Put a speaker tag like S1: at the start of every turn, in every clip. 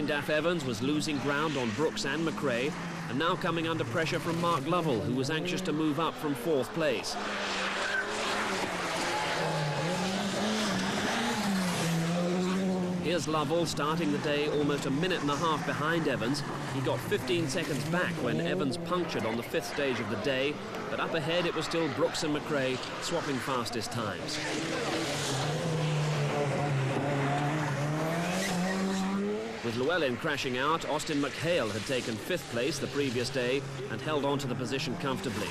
S1: Colin Daff Evans was losing ground on Brooks and McRae, and now coming under pressure from Mark Lovell, who was anxious to move up from 4th place. Here's Lovell starting the day almost a minute and a half behind Evans. He got 15 seconds back when Evans punctured on the 5th stage of the day, but up ahead it was still Brooks and McRae swapping fastest times. With Llewellyn crashing out, Austin McHale had taken 5th place the previous day and held on to the position comfortably.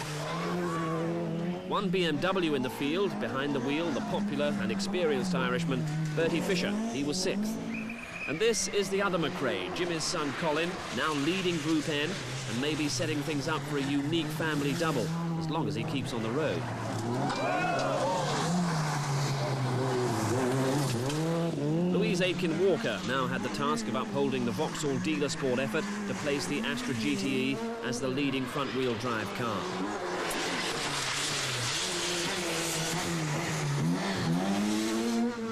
S1: One BMW in the field, behind the wheel, the popular and experienced Irishman, Bertie Fisher. He was 6th. And this is the other McRae, Jimmy's son Colin, now leading Group N and maybe setting things up for a unique family double, as long as he keeps on the road. Louise Aitken-Walker now had the task of upholding the Vauxhall Dealer Sport effort to place the Astra GTE as the leading front-wheel drive car.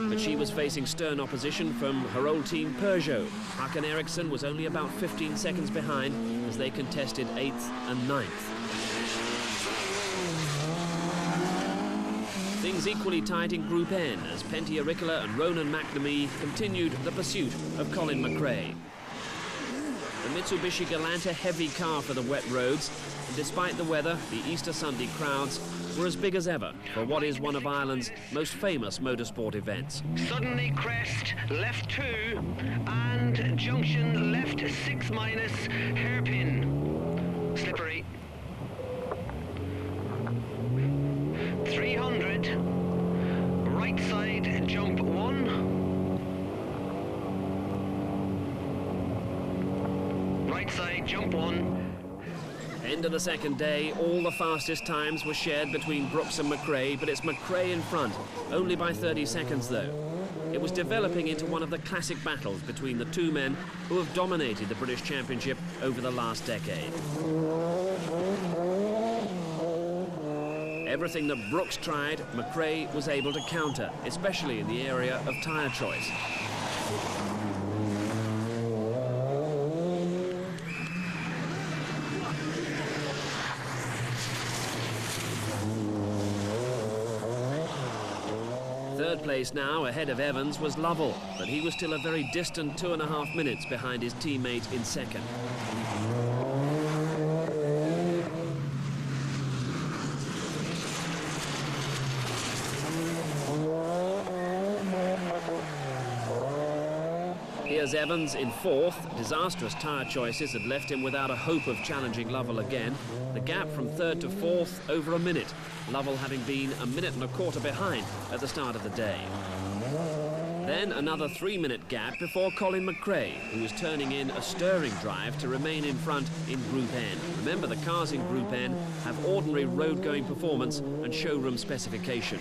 S1: But she was facing stern opposition from her old team Peugeot. Håkan Eriksson was only about 15 seconds behind as they contested 8th and 9th. Things equally tight in Group N as Pentti Jyrkkala and Ronan McNamee continued the pursuit of Colin McRae. The Mitsubishi Galanta heavy car for the wet roads, and despite the weather, the Easter Sunday crowds were as big as ever for what is one of Ireland's most famous motorsport events.
S2: Suddenly crest, left 2, and junction left 6-, hairpin. Slippery. 300, right side jump 1. Right side jump 1.
S1: End of the second day, all the fastest times were shared between Brooks and McRae, but it's McRae in front, only by 30 seconds though. It was developing into one of the classic battles between the two men who have dominated the British Championship over the last decade. Everything that Brooks tried, McRae was able to counter, especially in the area of tyre choice. Third place now, ahead of Evans, was Lovell, but he was still a very distant 2.5 minutes behind his teammate in second. Here's Evans in 4th. Disastrous tyre choices had left him without a hope of challenging Lovell again. The gap from 3rd to 4th over a minute, Lovell having been 1.25 minutes behind at the start of the day. Then another 3-minute gap before Colin McRae, who was turning in a stirring drive to remain in front in Group N. Remember, the cars in Group N have ordinary road-going performance and showroom specification.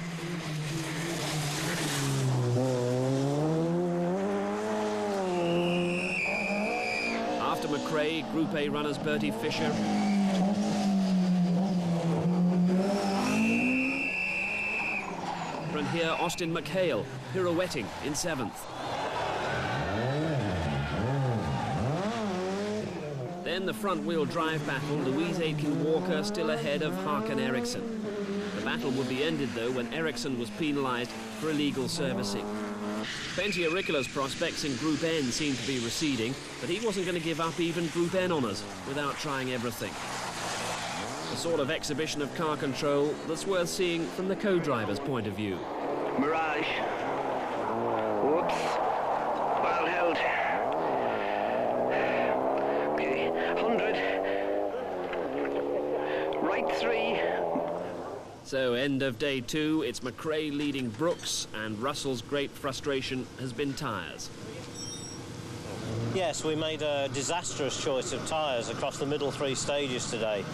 S1: After McRae, Group A runners Bertie Fisher and here Austin McHale pirouetting in 7th. Then the front-wheel drive battle, Louise Aitken-Walker still ahead of Håkan Eriksson. The battle would be ended though when Eriksson was penalised for illegal servicing. Pentti Jyrkkala's prospects in Group N seemed to be receding, but he wasn't going to give up even Group N honours without trying everything. A sort of exhibition of car control that's worth seeing from the co-driver's point of view.
S2: Mirage. Whoops. Well held. Okay. 100. Right 3.
S1: So, end of day 2, it's McRae leading Brooks, and Russell's great frustration has been tyres.
S3: Yes, we made a disastrous choice of tyres across the middle 3 stages today.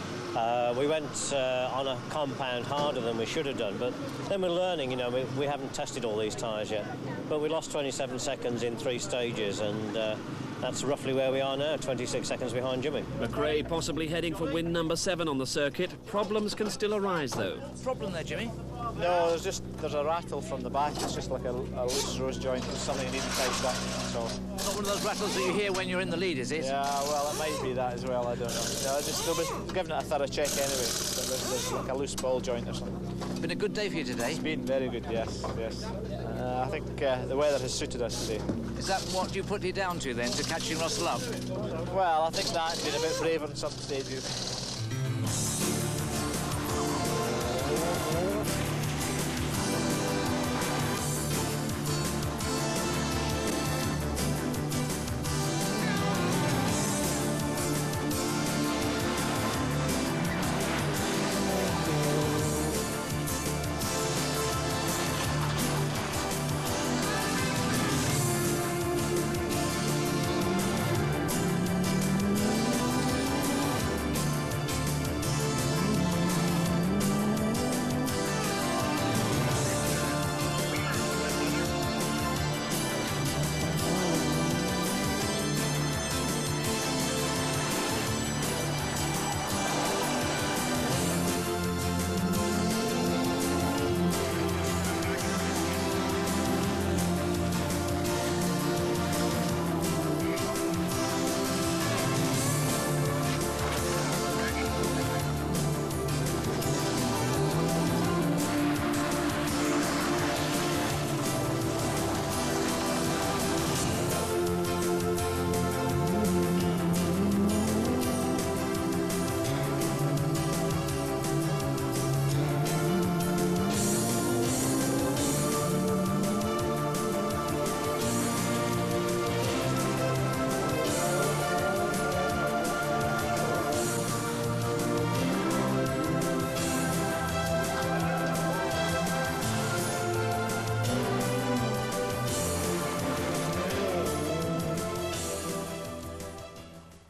S3: We went on a compound harder than we should have done, but then we're learning, you know, we haven't tested all these tyres yet. But we lost 27 seconds in 3 stages, and that's roughly where we are now, 26 seconds behind Jimmy.
S1: McRae possibly heading for win number 7 on the circuit. Problems can still arise, though.
S4: Problem there, Jimmy? No, there's a rattle from the back. It's just like a loose rose joint. It's something you need to tighten up. So.
S5: Not one of those rattles that you hear when you're in the lead, is it?
S4: Yeah, well, it might be that as well. I don't know. No, they'll be giving it a thorough check anyway. But there's like a loose ball joint or something.
S5: Been a good day for you today?
S4: It's been very good. Yes. I think the weather has suited us today.
S5: Is that what you put it down to then, to catching Russell up?
S4: Well, I think that's been a bit braver in some stages.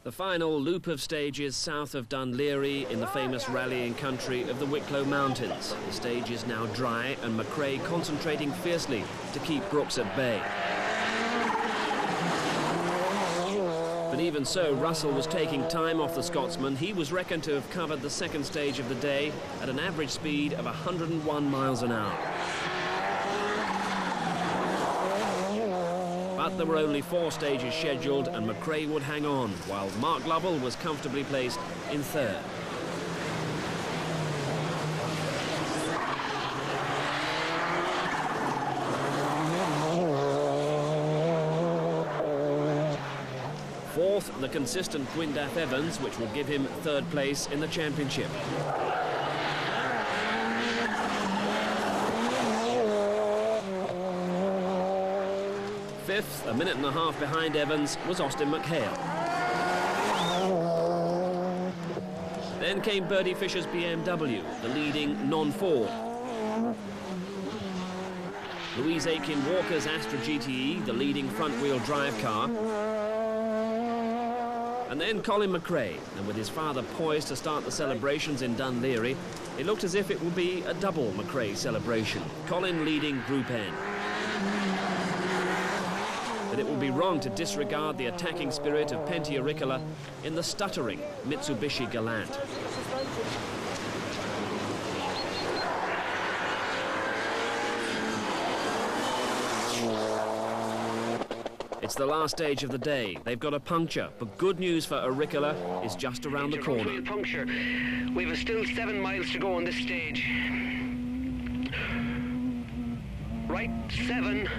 S1: The final loop of stages south of Dun Laoghaire in the famous rallying country of the Wicklow Mountains. The stage is now dry and McRae concentrating fiercely to keep Brooks at bay. But even so, Russell was taking time off the Scotsman. He was reckoned to have covered the second stage of the day at an average speed of 101 miles an hour. But there were only 4 stages scheduled and McRae would hang on, while Mark Lovell was comfortably placed in third. Fourth, the consistent Gwyndaf Evans, which will give him third place in the championship. Fifth, a minute and a half behind Evans, was Austin McHale. Then came Bertie Fisher's BMW, the leading non-Ford. Louise Aiken-Walker's Astra GTE, the leading front-wheel drive car. And then Colin McRae, and with his father poised to start the celebrations in Dun Laoghaire, it looked as if it would be a double McRae celebration. Colin leading Group N. But it would be wrong to disregard the attacking spirit of Pentti Aurikkala in the stuttering Mitsubishi Galant. It's the last stage of the day. They've got a puncture, but good news for Aurikkala is just around the corner.
S2: Puncture. We've still 7 miles to go on this stage. Right 7.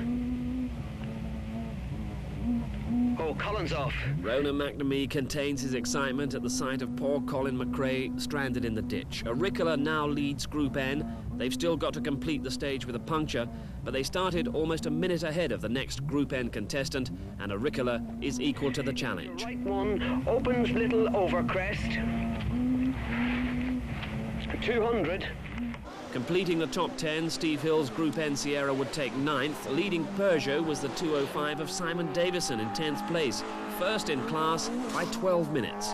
S2: Oh, Colin's off.
S1: Ronan McNamee contains his excitement at the sight of poor Colin McRae stranded in the ditch. Aurikkala now leads Group N. They've still got to complete the stage with a puncture, but they started almost a minute ahead of the next Group N contestant, and Aurikkala is equal to the challenge.
S2: Right one opens little over crest. 200.
S1: Completing the top 10, Steve Hill's Group N Sierra would take 9th. Leading Peugeot was the 205 of Simon Davison in 10th place, first in class by 12 minutes.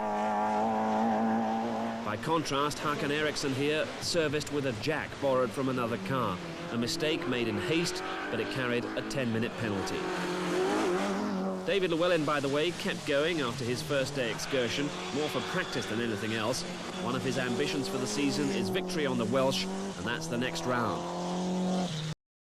S1: By contrast, Hakan Eriksson here serviced with a jack borrowed from another car. A mistake made in haste, but it carried a 10-minute penalty. David Llewellyn, by the way, kept going after his first day excursion, more for practice than anything else. One of his ambitions for the season is victory on the Welsh, and that's the next round.